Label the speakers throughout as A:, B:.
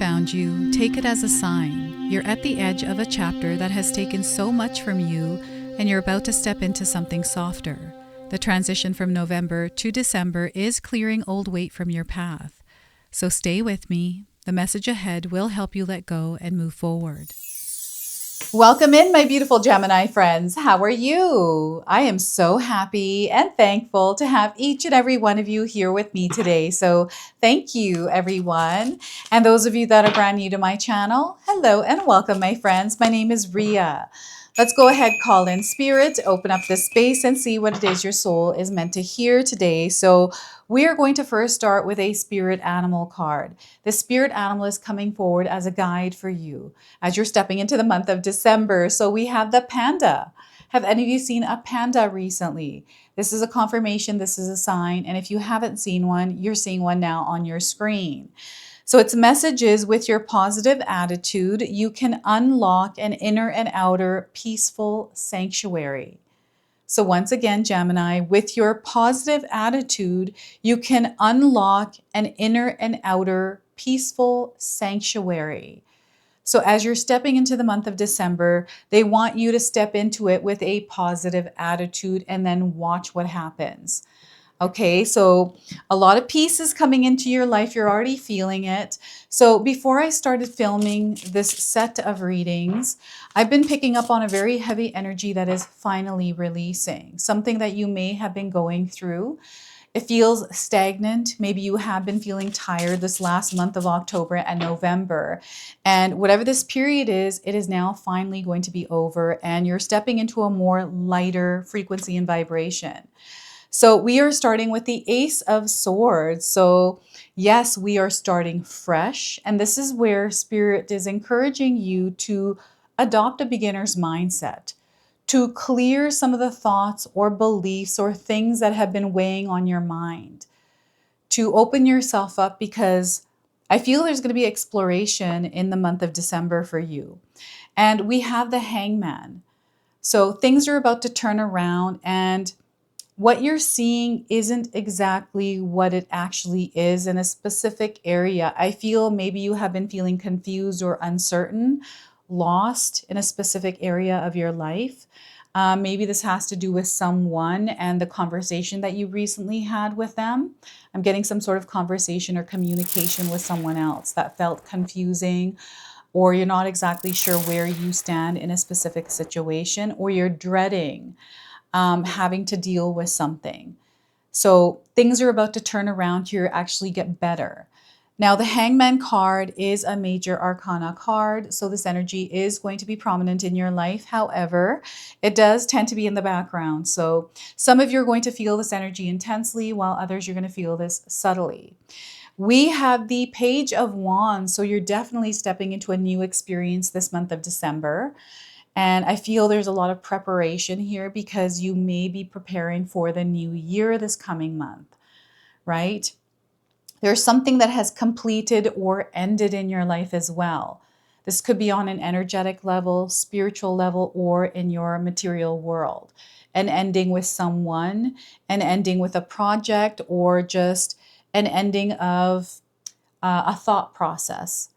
A: found you, take it as a sign. You're at the edge of a chapter that has taken so much from you, and you're about to step into something softer. The transition from November to December is clearing old weight from your path. So stay with me. The message ahead will help you let go and move forward. Welcome in, my beautiful Gemini friends. How are you? I am so happy and thankful to have each and every one of you here with me today. So thank you, everyone. And those of you that are brand new to my channel, hello and welcome, my friends. My name is Ria. Let's go ahead, call in spirit, open up this space and see what it is your soul is meant to hear today. So we are going to first start with a spirit animal card. The spirit animal is coming forward as a guide for you as you're stepping into the month of December. So we have the panda. Have any of you seen a panda recently? This is a confirmation, this is a sign. And if you haven't seen one, you're seeing one now on your screen. So its messages: with your positive attitude, you can unlock an inner and outer peaceful sanctuary. So once again, Gemini, with your positive attitude, you can unlock an inner and outer peaceful sanctuary. So as you're stepping into the month of December, they want you to step into it with a positive attitude and then watch what happens. Okay, so a lot of peace is coming into your life. You're already feeling it. So before I started filming this set of readings, I've been picking up on a very heavy energy that is finally releasing, something that you may have been going through. It feels stagnant. Maybe you have been feeling tired this last month of October and November. And whatever this period is, it is now finally going to be over, and you're stepping into a more lighter frequency and vibration. So we are starting with the Ace of Swords. So yes, we are starting fresh. And this is where Spirit is encouraging you to adopt a beginner's mindset, to clear some of the thoughts or beliefs or things that have been weighing on your mind, to open yourself up, because I feel there's going to be exploration in the month of December for you. And we have the Hangman. So things are about to turn around, and what you're seeing isn't exactly what it actually is in a specific area. I feel maybe you have been feeling confused or uncertain, lost in a specific area of your life. Maybe this has to do with someone and the conversation that you recently had with them. I'm getting some sort of conversation or communication with someone else that felt confusing, or you're not exactly sure where you stand in a specific situation, or you're dreading having to deal with something. So things are about to turn around here, actually get better. Now, the Hangman card is a major arcana card, so this energy is going to be prominent in your life. However, it does tend to be in the background. So some of you are going to feel this energy intensely, while others you're going to feel this subtly. We have the Page of Wands, so you're definitely stepping into a new experience this month of December. And I feel there's a lot of preparation here because you may be preparing for the new year this coming month, right? There's something that has completed or ended in your life as well. This could be on an energetic level, spiritual level, or in your material world. An ending with someone, an ending with a project, or just an ending of a thought process.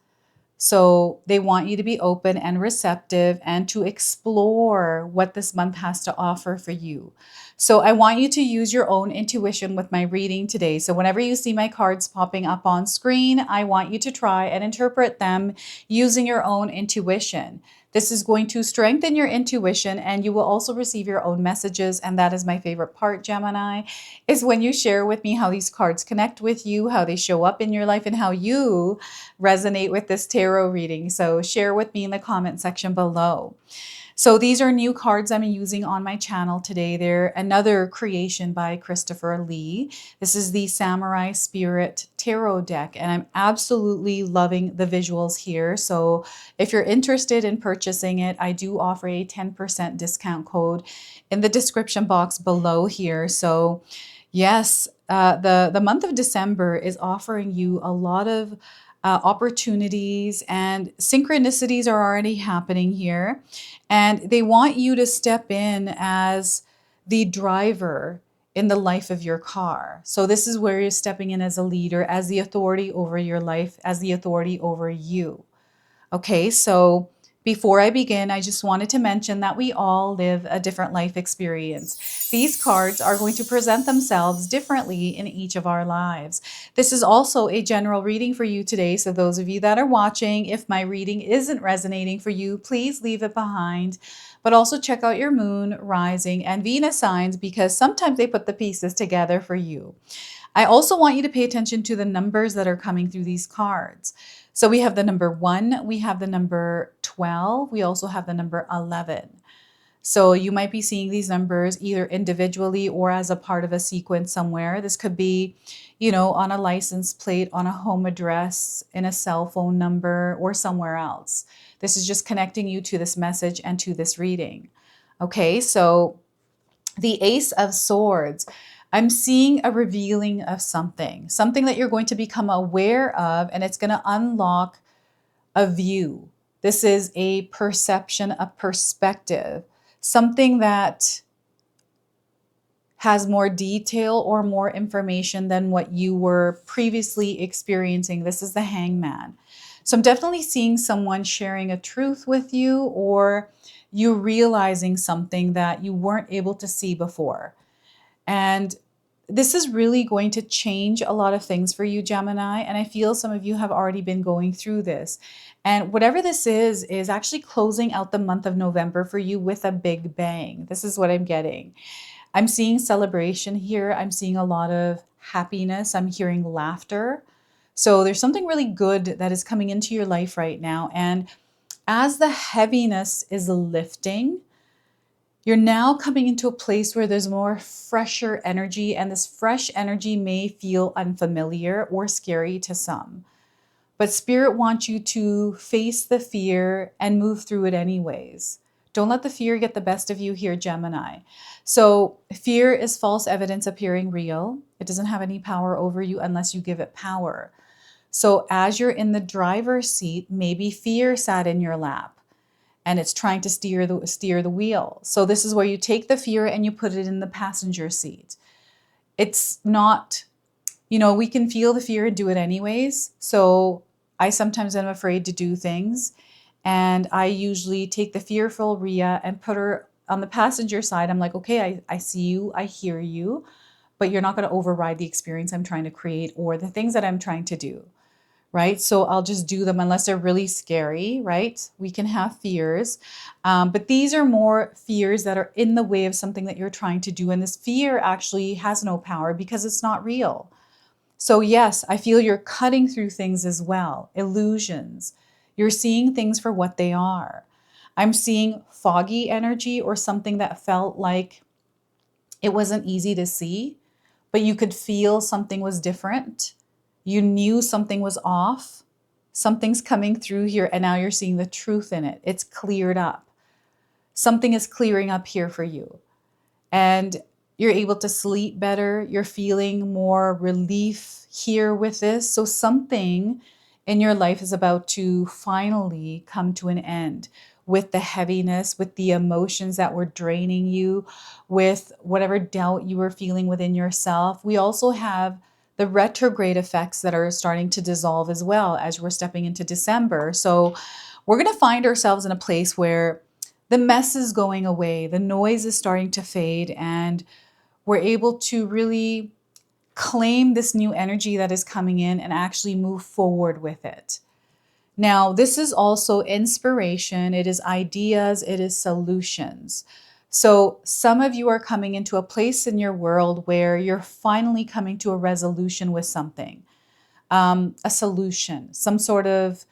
A: So they want you to be open and receptive and to explore what this month has to offer for you. So I want you to use your own intuition with my reading today. So whenever you see my cards popping up on screen, I want you to try and interpret them using your own intuition. This is going to strengthen your intuition, and you will also receive your own messages. And that is my favorite part, Gemini, is when you share with me how these cards connect with you, how they show up in your life, and how you resonate with this tarot reading. So share with me in the comment section below. So these are new cards I'm using on my channel today. They're another creation by Christopher Lee. This is the Samurai Spirit Tarot deck, and I'm absolutely loving the visuals here. So if you're interested in purchasing it, I do offer a 10% discount code in the description box below here. So yes, the month of December is offering you a lot of opportunities, and synchronicities are already happening here. And they want you to step in as the driver in the life of your car. So this is where you're stepping in as a leader, as the authority over your life, as the authority over you. Okay, so before I begin, I just wanted to mention that we all live a different life experience. These cards are going to present themselves differently in each of our lives. This is also a general reading for you today. So those of you that are watching, if my reading isn't resonating for you, please leave it behind. But also check out your moon, rising, and Venus signs because sometimes they put the pieces together for you. I also want you to pay attention to the numbers that are coming through these cards. So we have the number 1, we have the number 12, we also have the number 11. So you might be seeing these numbers either individually or as a part of a sequence somewhere. This could be, on a license plate, on a home address, in a cell phone number, or somewhere else. This is just connecting you to this message and to this reading. Okay, so the Ace of Swords. I'm seeing a revealing of something that you're going to become aware of, and it's going to unlock a view. This is a perception, a perspective, something that has more detail or more information than what you were previously experiencing. This is the Hangman. So I'm definitely seeing someone sharing a truth with you, or you realizing something that you weren't able to see before. And this is really going to change a lot of things for you, Gemini. And I feel some of you have already been going through this. And whatever this is actually closing out the month of November for you with a big bang. This is what I'm getting. I'm seeing celebration here. I'm seeing a lot of happiness. I'm hearing laughter. So there's something really good that is coming into your life right now. And as the heaviness is lifting, you're now coming into a place where there's more fresher energy, and this fresh energy may feel unfamiliar or scary to some. But Spirit wants you to face the fear and move through it anyways. Don't let the fear get the best of you here, Gemini. So fear is false evidence appearing real. It doesn't have any power over you unless you give it power. So as you're in the driver's seat, maybe fear sat in your lap and it's trying to steer the wheel. So this is where you take the fear and you put it in the passenger seat. It's not, we can feel the fear and do it anyways. So I sometimes am afraid to do things, and I usually take the fearful Rhea and put her on the passenger side. I'm like, okay, I see you, I hear you, but you're not going to override the experience I'm trying to create or the things that I'm trying to do. Right? So I'll just do them unless they're really scary, right? We can have fears, but these are more fears that are in the way of something that you're trying to do. And this fear actually has no power because it's not real. So yes, I feel you're cutting through things as well. Illusions. You're seeing things for what they are. I'm seeing foggy energy or something that felt like it wasn't easy to see, but you could feel something was different. You knew something was off. Something's coming through here, and now you're seeing the truth in it. It's cleared up. Something is clearing up here for you. And you're able to sleep better. You're feeling more relief here with this. So something in your life is about to finally come to an end with the heaviness, with the emotions that were draining you, with whatever doubt you were feeling within yourself. We also have the retrograde effects that are starting to dissolve as well as we're stepping into December. So we're going to find ourselves in a place where the mess is going away, the noise is starting to fade, and we're able to really claim this new energy that is coming in and actually move forward with it. Now, this is also inspiration. It is ideas. It is solutions. So some of you are coming into a place in your world where you're finally coming to a resolution with something, a solution, some sort of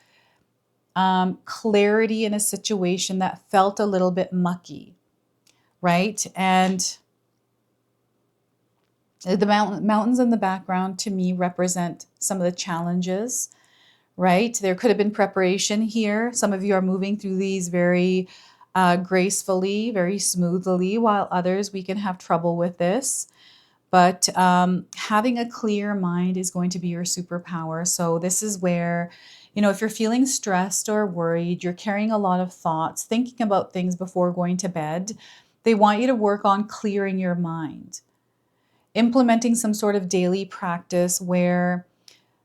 A: clarity in a situation that felt a little bit mucky, right? And the mountains in the background to me represent some of the challenges, right? There could have been preparation here. Some of you are moving through these very gracefully, very smoothly, while others, we can have trouble with this. But having a clear mind is going to be your superpower. So this is where, if you're feeling stressed or worried, you're carrying a lot of thoughts, thinking about things before going to bed, they want you to work on clearing your mind. implementing some sort of daily practice where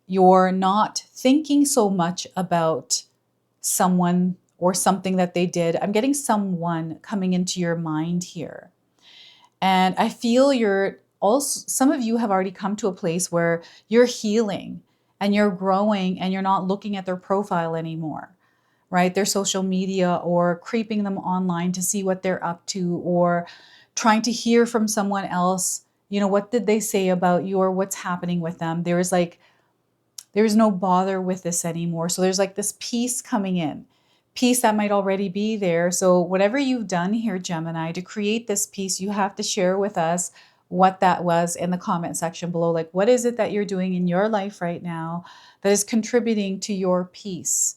A: you're not thinking so much about someone or something that they did. I'm getting someone coming into your mind here. And I feel some of you have already come to a place where you're healing and you're growing and you're not looking at their profile anymore, right? Their social media, or creeping them online to see what they're up to, or trying to hear from someone else, what did they say about you or what's happening with them. There's no bother with this anymore. So there's like this peace coming in, peace that might already be there. So whatever you've done here, Gemini, to create this peace, you have to share with us what that was in the comment section below. Like, what is it that you're doing in your life right now that is contributing to your peace,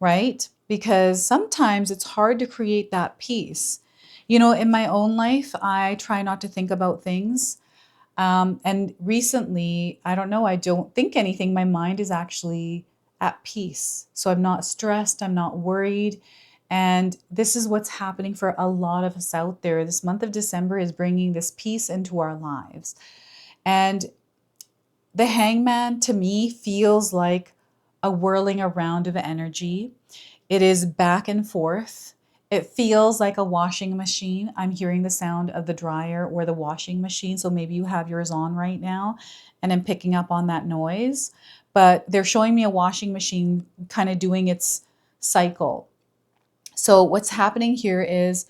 A: right? Because sometimes it's hard to create that peace. In my own life, I try not to think about things. And recently, I don't know, I don't think anything. My mind is actually at peace. So I'm not stressed, I'm not worried. And this is what's happening for a lot of us out there. This month of December is bringing this peace into our lives. And the hangman to me feels like a whirling around of energy. It is back and forth. It feels like a washing machine. I'm hearing the sound of the dryer or the washing machine. So maybe you have yours on right now and I'm picking up on that noise. But they're showing me a washing machine kind of doing its cycle. So what's happening here is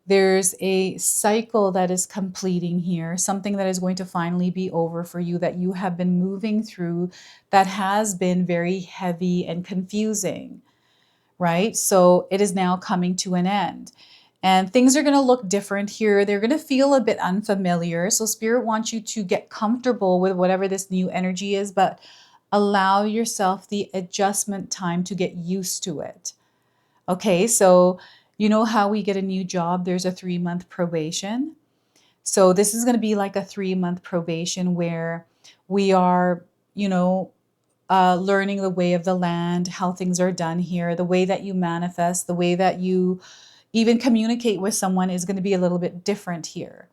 A: there's a cycle that is completing here, something that is going to finally be over for you that you have been moving through that has been very heavy and confusing. Right? So it is now coming to an end. And things are going to look different here. They're going to feel a bit unfamiliar. So Spirit wants you to get comfortable with whatever this new energy is, but allow yourself the adjustment time to get used to it. Okay, so you know how we get a new job, there's a 3-month probation. So this is going to be like a 3-month probation where we are, learning the way of the land, how things are done here, the way that you manifest, the way that you even communicate with someone is going to be a little bit different here.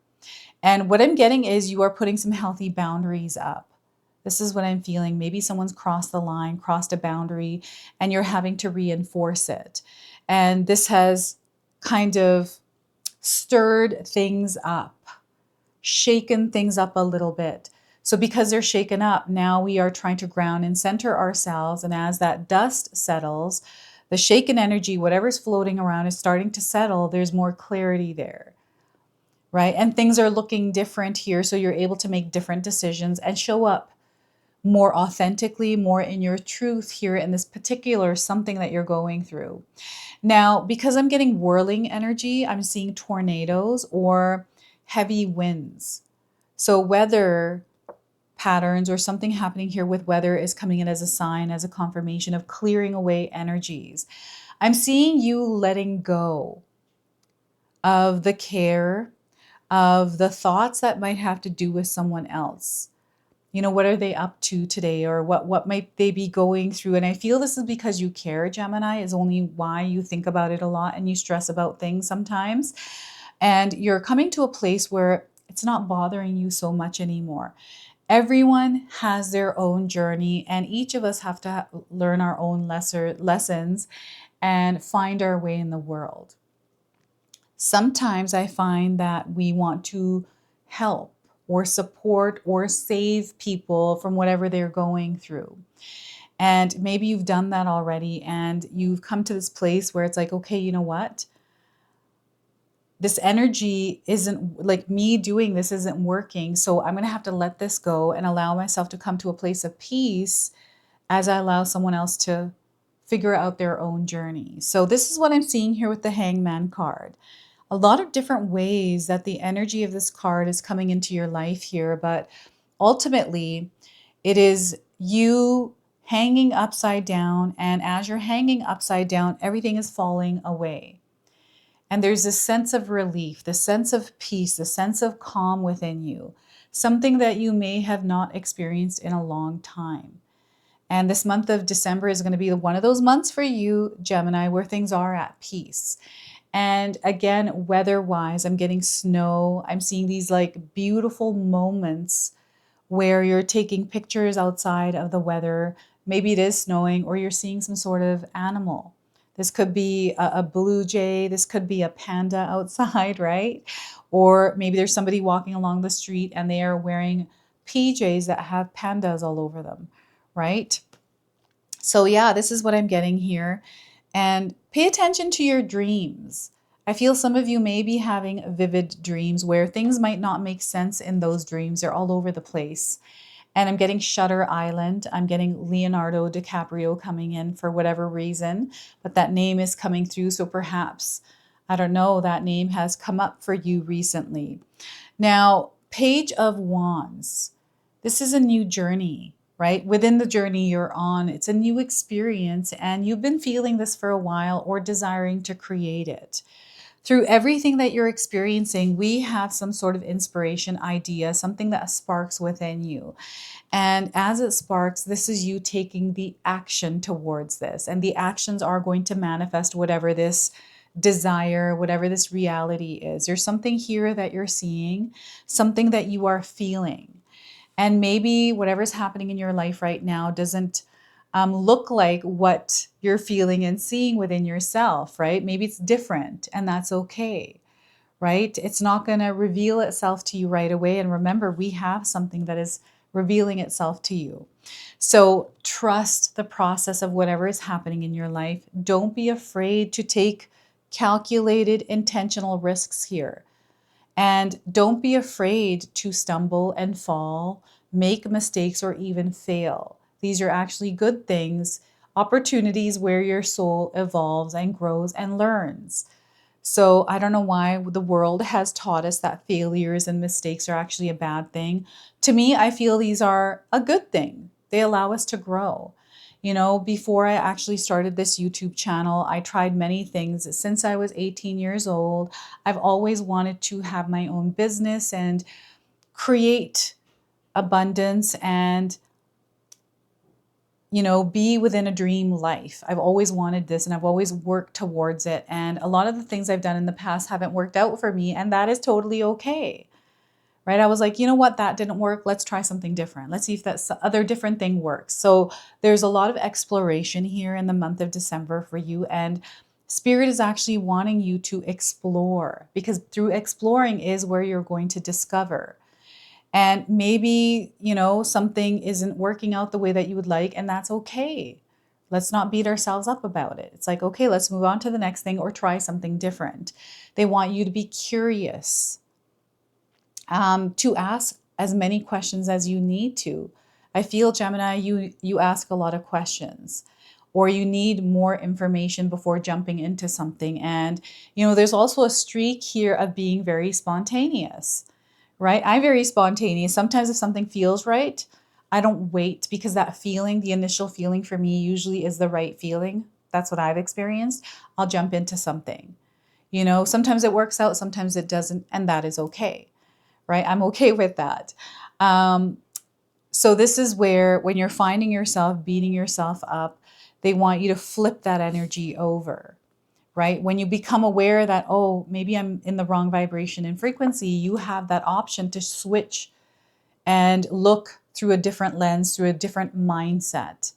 A: And what I'm getting is you are putting some healthy boundaries up. This is what I'm feeling. Maybe someone's crossed the line, crossed a boundary, and you're having to reinforce it. And this has kind of stirred things up, shaken things up a little bit. So because they're shaken up, now we are trying to ground and center ourselves. And as that dust settles, the shaken energy, whatever's floating around, is starting to settle. There's more clarity there, right? And things are looking different here. So you're able to make different decisions and show up more authentically, more in your truth here in this particular something that you're going through. Now, because I'm getting whirling energy, I'm seeing tornadoes or heavy winds. So weather patterns or something happening here with weather is coming in as a sign, as a confirmation of clearing away energies. I'm seeing you letting go of the care, of the thoughts that might have to do with someone else. What are they up to today, or what might they be going through? And I feel this is because you care, Gemini, is only why you think about it a lot and you stress about things sometimes. And you're coming to a place where it's not bothering you so much anymore. Everyone has their own journey, and each of us have to learn our own lessons and find our way in the world. Sometimes I find that we want to help or support or save people from whatever they're going through. And maybe you've done that already and you've come to this place where it's like, okay, you know what? This energy isn't, like, me doing this isn't working. So I'm going to have to let this go and allow myself to come to a place of peace as I allow someone else to figure out their own journey. So this is what I'm seeing here with the Hangman card. A lot of different ways that the energy of this card is coming into your life here, but ultimately it is you hanging upside down, and as you're hanging upside down, everything is falling away. And there's this sense of relief, this sense of peace, the sense of calm within you, something that you may have not experienced in a long time. And this month of December is going to be one of those months for you, Gemini, where things are at peace. And again, weather-wise, I'm getting snow. I'm seeing these like beautiful moments where you're taking pictures outside of the weather. Maybe it is snowing, or you're seeing some sort of animal. This could be a blue jay. This could be a panda outside, right? Or maybe there's somebody walking along the street and they are wearing PJs that have pandas all over them, right? So yeah, this is what I'm getting here. And pay attention to your dreams. I feel some of you may be having vivid dreams where things might not make sense in those dreams. They're all over the place. And I'm getting Shutter Island. I'm getting Leonardo DiCaprio coming in for whatever reason, but that name is coming through. So perhaps, I don't know, that name has come up for you recently. Now, Page of Wands. This is a new journey, right? Within the journey you're on, it's a new experience, and you've been feeling this for a while or desiring to create it. Through everything that you're experiencing, we have some sort of inspiration, idea, something that sparks within you. And as it sparks, this is you taking the action towards this. And the actions are going to manifest whatever this desire, whatever this reality is. There's something here that you're seeing, something that you are feeling. And maybe whatever's happening in your life right now doesn't look like what you're feeling and seeing within yourself, right? Maybe it's different, and that's okay, right? It's not going to reveal itself to you right away. And remember, we have something that is revealing itself to you. So trust the process of whatever is happening in your life. Don't be afraid to take calculated, intentional risks here. And don't be afraid to stumble and fall, make mistakes, or even fail. These are actually good things, opportunities where your soul evolves and grows and learns. So I don't know why the world has taught us that failures and mistakes are actually a bad thing. To me, I feel these are a good thing. They allow us to grow. You know, before I actually started this YouTube channel, I tried many things. Since I was 18 years old, I've always wanted to have my own business and create abundance and, you know, be within a dream life. I've always wanted this and I've always worked towards it. And a lot of the things I've done in the past haven't worked out for me, and that is totally okay. Right? I was like, you know what, that didn't work. Let's try something different. Let's see if that other different thing works. So there's a lot of exploration here in the month of December for you. And Spirit is actually wanting you to explore, because through exploring is where you're going to discover. And maybe, you know, something isn't working out the way that you would like, and that's okay. Let's not beat ourselves up about it. It's like, okay, let's move on to the next thing or try something different. They want you to be curious, to ask as many questions as you need to. I feel, Gemini, you ask a lot of questions, or you need more information before jumping into something. And, you know, there's also a streak here of being very spontaneous, right? I'm very spontaneous. Sometimes if something feels right, I don't wait, because that feeling, the initial feeling for me usually is the right feeling. That's what I've experienced. I'll jump into something. You know, sometimes it works out, sometimes it doesn't, and that is okay. Right? I'm okay with that. So this is where, when you're finding yourself beating yourself up, they want you to flip that energy over, right? When you become aware that, oh, maybe I'm in the wrong vibration and frequency, you have that option to switch and look through a different lens, through a different mindset.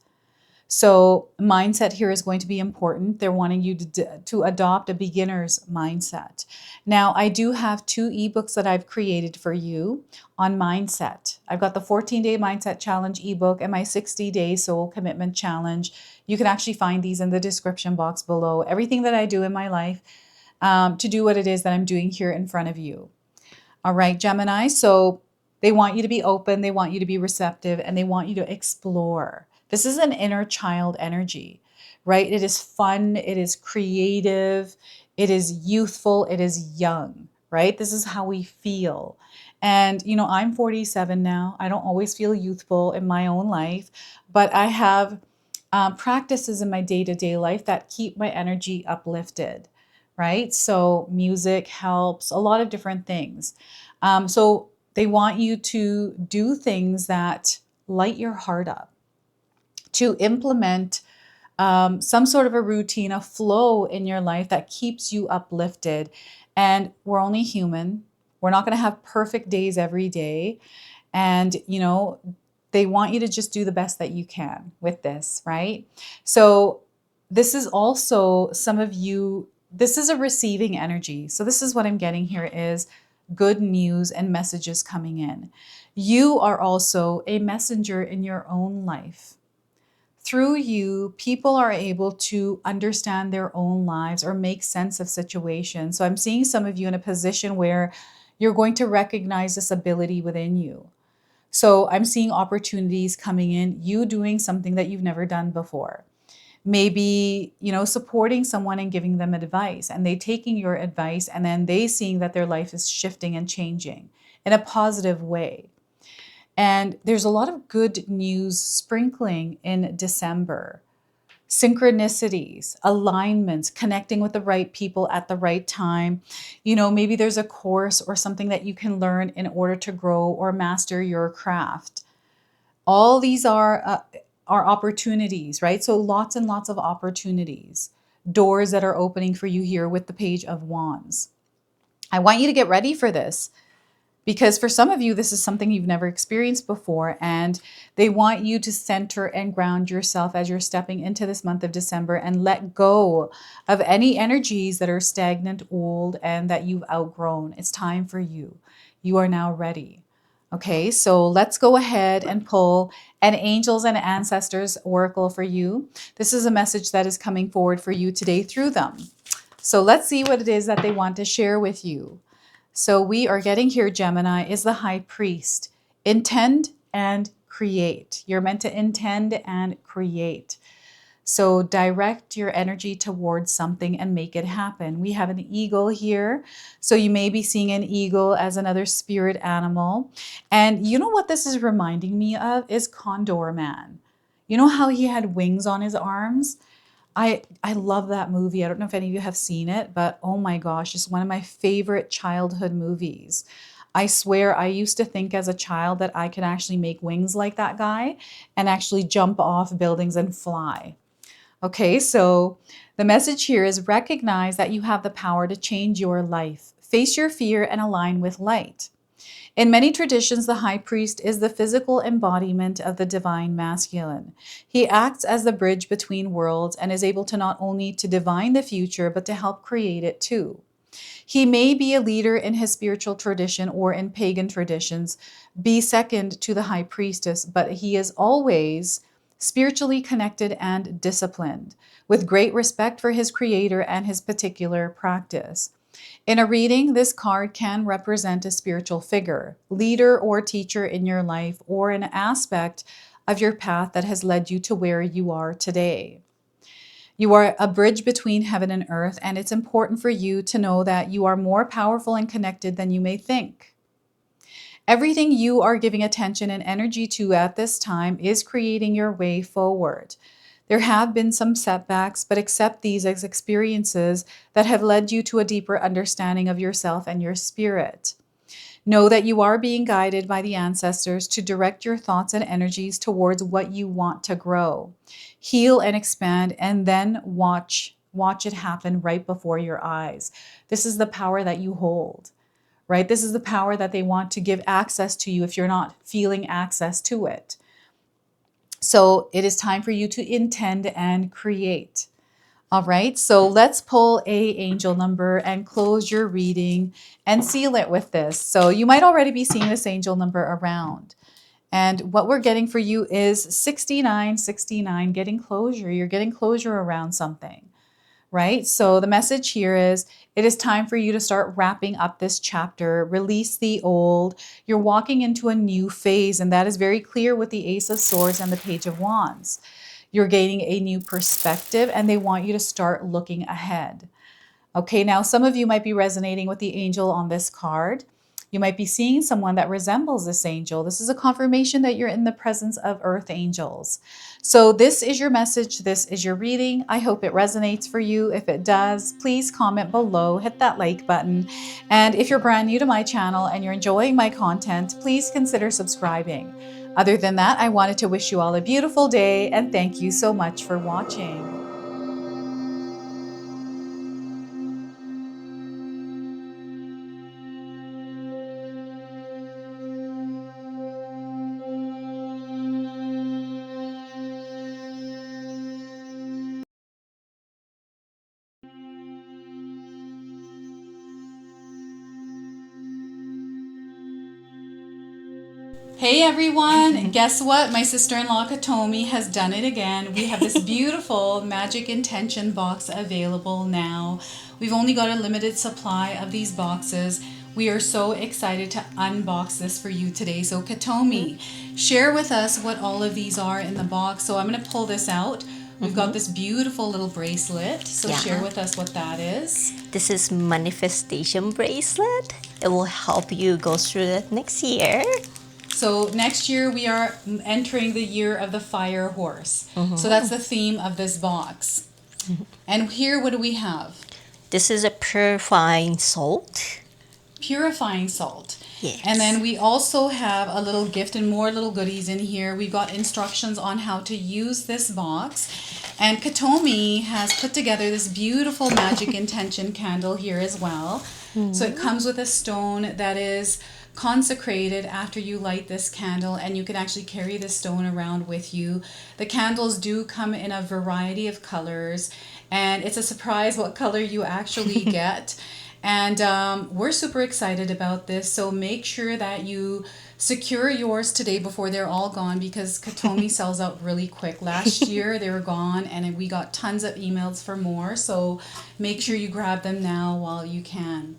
A: So mindset here is going to be important. They're wanting you to adopt a beginner's mindset. Now, I do have 2 ebooks that I've created for you on mindset. I've got the 14-day mindset challenge ebook and my 60-day soul commitment challenge. You can actually find these in the description box below. Everything that I do in my life to do what it is that I'm doing here in front of you. All right, Gemini. So they want you to be open, they want you to be receptive, and they want you to explore. This is an inner child energy, right? It is fun, it is creative, it is youthful, it is young, right? This is how we feel. And, you know, I'm 47 now. I don't always feel youthful in my own life, but I have practices in my day-to-day life that keep my energy uplifted, right? So music helps, a lot of different things. So they want you to do things that light your heart up, to implement some sort of a routine, a flow in your life that keeps you uplifted. And we're only human. We're not going to have perfect days every day. And, they want you to just do the best that you can with this, right? So this is also some of you, this is a receiving energy. So this is what I'm getting here is good news and messages coming in. You are also a messenger in your own life. Through you, people are able to understand their own lives or make sense of situations. So I'm seeing some of you in a position where you're going to recognize this ability within you. So I'm seeing opportunities coming in, you doing something that you've never done before. Maybe, supporting someone and giving them advice, and they taking your advice, and then they seeing that their life is shifting and changing in a positive way. And there's a lot of good news sprinkling in December. Synchronicities, alignments, connecting with the right people at the right time. Maybe there's a course or something that you can learn in order to grow or master your craft. All these are opportunities, right? So lots and lots of opportunities, doors that are opening for you here with the Page of Wands. I want you to get ready for this, because for some of you, this is something you've never experienced before, and they want you to center and ground yourself as you're stepping into this month of December and let go of any energies that are stagnant, old, and that you've outgrown. It's time for you. You are now ready. Okay, so let's go ahead and pull an Angels and Ancestors Oracle for you. This is a message that is coming forward for you today through them. So let's see what it is that they want to share with you. So we are getting here, Gemini, is the High Priest. Intend and create. You're meant to intend and create. So direct your energy towards something and make it happen. We have an eagle here. So you may be seeing an eagle as another spirit animal. And you know what this is reminding me of is Condor Man. You know how he had wings on his arms? I love that movie. I don't know if any of you have seen it, but oh my gosh, it's one of my favorite childhood movies. I swear I used to think as a child that I could actually make wings like that guy and actually jump off buildings and fly. Okay, so the message here is recognize that you have the power to change your life. Face your fear and align with light. In many traditions, the high priest is the physical embodiment of the divine masculine. He acts as the bridge between worlds and is able to not only to divine the future, but to help create it too. He may be a leader in his spiritual tradition or in pagan traditions, be second to the high priestess, but he is always spiritually connected and disciplined, with great respect for his creator and his particular practice. In a reading, this card can represent a spiritual figure, leader or teacher in your life, or an aspect of your path that has led you to where you are today. You are a bridge between heaven and earth, and it's important for you to know that you are more powerful and connected than you may think. Everything you are giving attention and energy to at this time is creating your way forward. There have been some setbacks, but accept these as experiences that have led you to a deeper understanding of yourself and your spirit. Know that you are being guided by the ancestors to direct your thoughts and energies towards what you want to grow. Heal and expand, and then watch it happen right before your eyes. This is the power that you hold, right? This is the power that they want to give access to you if you're not feeling access to it. So it is time for you to intend and create. All right, so let's pull a angel number and close your reading and seal it with this. So you might already be seeing this angel number around. And what we're getting for you is 6969, getting closure. You're getting closure around something, right? So the message here is it is time for you to start wrapping up this chapter, release the old. You're walking into a new phase, and that is very clear with the Ace of Swords and the Page of Wands. You're gaining a new perspective, and they want you to start looking ahead. Okay, now some of you might be resonating with the angel on this card. You might be seeing someone that resembles this angel. This is a confirmation that you're in the presence of earth angels. So this is your message. This is your reading. I hope it resonates for you. If it does, please comment below, hit that like button. And if you're brand new to my channel and you're enjoying my content, please consider subscribing. Other than that, I wanted to wish you all a beautiful day and thank you so much for watching. Hey everyone, guess what? My sister-in-law Katomi has done it again. We have this beautiful magic intention box available now. We've only got a limited supply of these boxes. We are so excited to unbox this for you today. So Katomi, share with us what all of these are in the box. So I'm going to pull this out. We've got this beautiful little bracelet. So share with us what that is.
B: This is manifestation bracelet. It will help you go through that next year.
A: So next year we are entering the year of the fire horse. So that's the theme of this box. And here, what do we have?
B: This is a purifying salt.
A: Purifying salt.
B: Yes.
A: And then we also have a little gift and more little goodies in here. We've got instructions on how to use this box. And Katomi has put together this beautiful magic intention candle here as well. So it comes with a stone that is consecrated after you light this candle, and you can actually carry this stone around with you. The candles do come in a variety of colors, and it's a surprise what color you actually get. And we're super excited about this, so make sure that you secure yours today before they're all gone, because Katomi sells out really quick. Last year they were gone and we got tons of emails for more, so make sure you grab them now while you can.